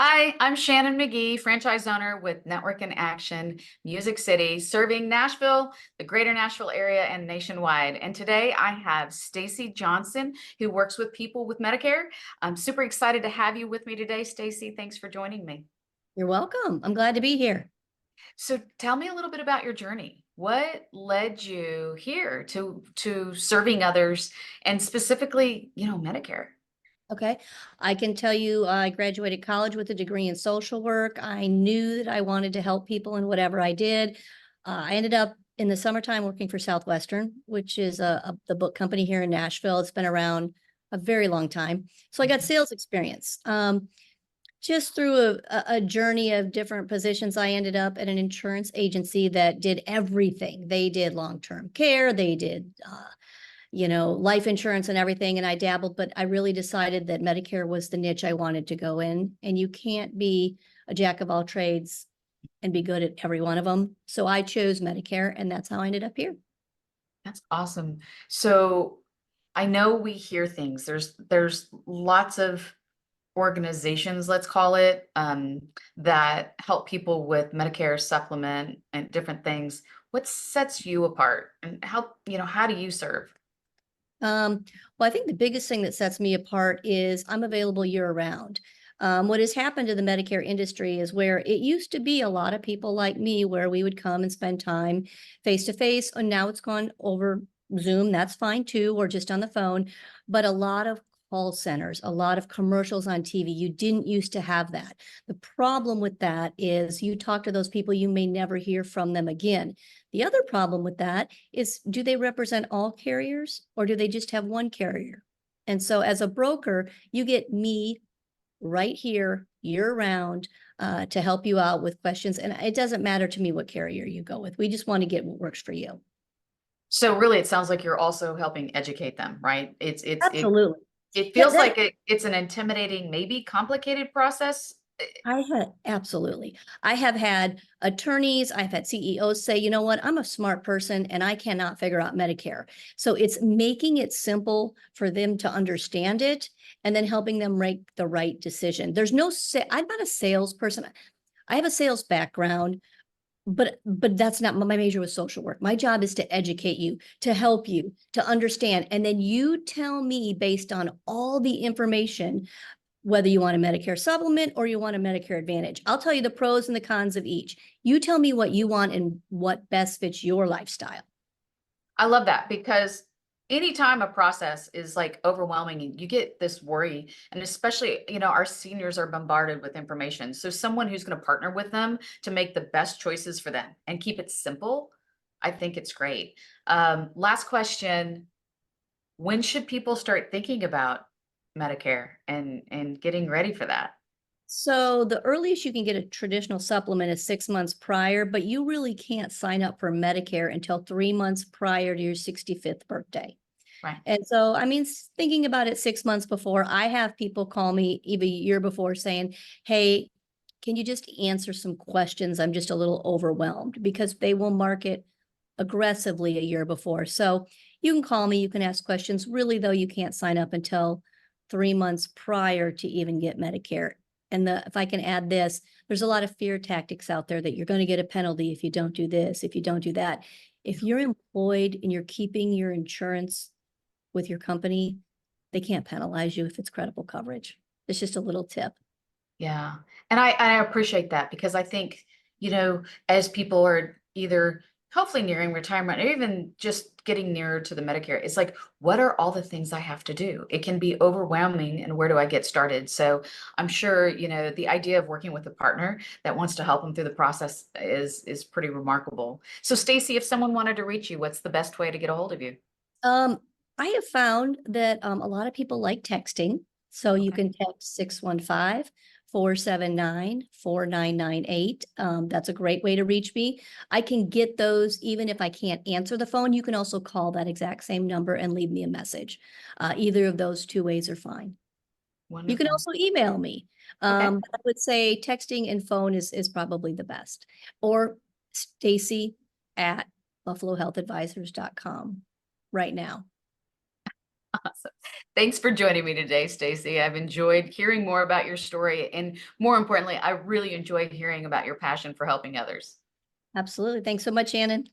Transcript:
Hi, I'm Shannon McGee, franchise owner with Network in Action Music City, serving Nashville, the greater Nashville area, and nationwide. And today I have Staci Johnson, who works with people with Medicare. I'm super excited to have you with me today, Staci. Thanks for joining me. You're welcome. I'm glad to be here. So tell me a little bit about your journey. What led you here to serving others and specifically, Medicare? Okay. I can tell you I graduated college with a degree in social work. I knew that I wanted to help people in whatever I did. I ended up in the summertime working for Southwestern, which is the book company here in Nashville. It's been around a very long time. So I got sales experience. Just through a journey of different positions, I ended up at an insurance agency that did everything. They did long-term care. They did life insurance and everything. And I dabbled, but I really decided that Medicare was the niche I wanted to go in. And you can't be a jack of all trades and be good at every one of them. So I chose Medicare, and that's how I ended up here. That's awesome. So I know we hear things. There's lots of organizations, let's call it, that help people with Medicare supplement and different things. What sets you apart, and how do you serve? Well, I think the biggest thing that sets me apart is I'm available year round. What has happened to the Medicare industry is where it used to be a lot of people like me, where we would come and spend time face to face, and now it's gone over Zoom. That's fine too, or just on the phone. But a lot of call centers, a lot of commercials on TV. You didn't used to have that. The problem with that is you talk to those people, you may never hear from them again. The other problem with that is, do they represent all carriers or do they just have one carrier? And so as a broker, you get me right here year round to help you out with questions. And it doesn't matter to me what carrier you go with. We just want to get what works for you. So really, it sounds like you're also helping educate them, right? Absolutely. It That, feels that like it's an intimidating, maybe complicated process. absolutely. I have had attorneys, I've had CEOs say, you know what, I'm a smart person and I cannot figure out Medicare. So it's making it simple for them to understand it and then helping them make the right decision. I'm not a salesperson. I have a sales background, but that's not my major was social work. My job is to educate you, to help you, to understand. And then you tell me based on all the information whether you want a Medicare supplement or you want a Medicare Advantage. I'll tell you the pros and the cons of each. You tell me what you want and what best fits your lifestyle. I love that because anytime a process is like overwhelming, you get this worry, and especially, our seniors are bombarded with information. So someone who's going to partner with them to make the best choices for them and keep it simple, I think it's great. Last question. When should people start thinking about Medicare and getting ready for that? So the earliest you can get a traditional supplement is 6 months prior, but you really can't sign up for Medicare until 3 months prior to your 65th birthday. Right. And so, I mean, thinking about it 6 months before, I have people call me even a year before saying, hey, can you just answer some questions? I'm just a little overwhelmed, because they will market aggressively a year before. So you can call me, you can ask questions. Really, though, you can't sign up until 3 months prior to even get Medicare. And if I can add this, there's a lot of fear tactics out there that you're going to get a penalty if you don't do this, if you don't do that. If you're employed and you're keeping your insurance with your company, they can't penalize you if it's credible coverage. It's just a little tip. Yeah. And I appreciate that because I think, as people are either hopefully nearing retirement or even just getting nearer to the Medicare, it's like, what are all the things I have to do? It can be overwhelming, and where do I get started? So I'm sure, the idea of working with a partner that wants to help them through the process is pretty remarkable. So Staci, if someone wanted to reach you, what's the best way to get a hold of you? Um, I have found that a lot of people like texting. So you Okay. can text 615-479-4998. That's a great way to reach me. I can get those even if I can't answer the phone. You can also call that exact same number and leave me a message. Either of those two ways are fine. You can Wonderful. also email me. Okay. I would say texting and phone is probably the best. Or Staci at buffalohealthadvisors.com right now. Awesome. Thanks for joining me today, Staci. I've enjoyed hearing more about your story. And more importantly, I really enjoyed hearing about your passion for helping others. Absolutely. Thanks so much, Shannon.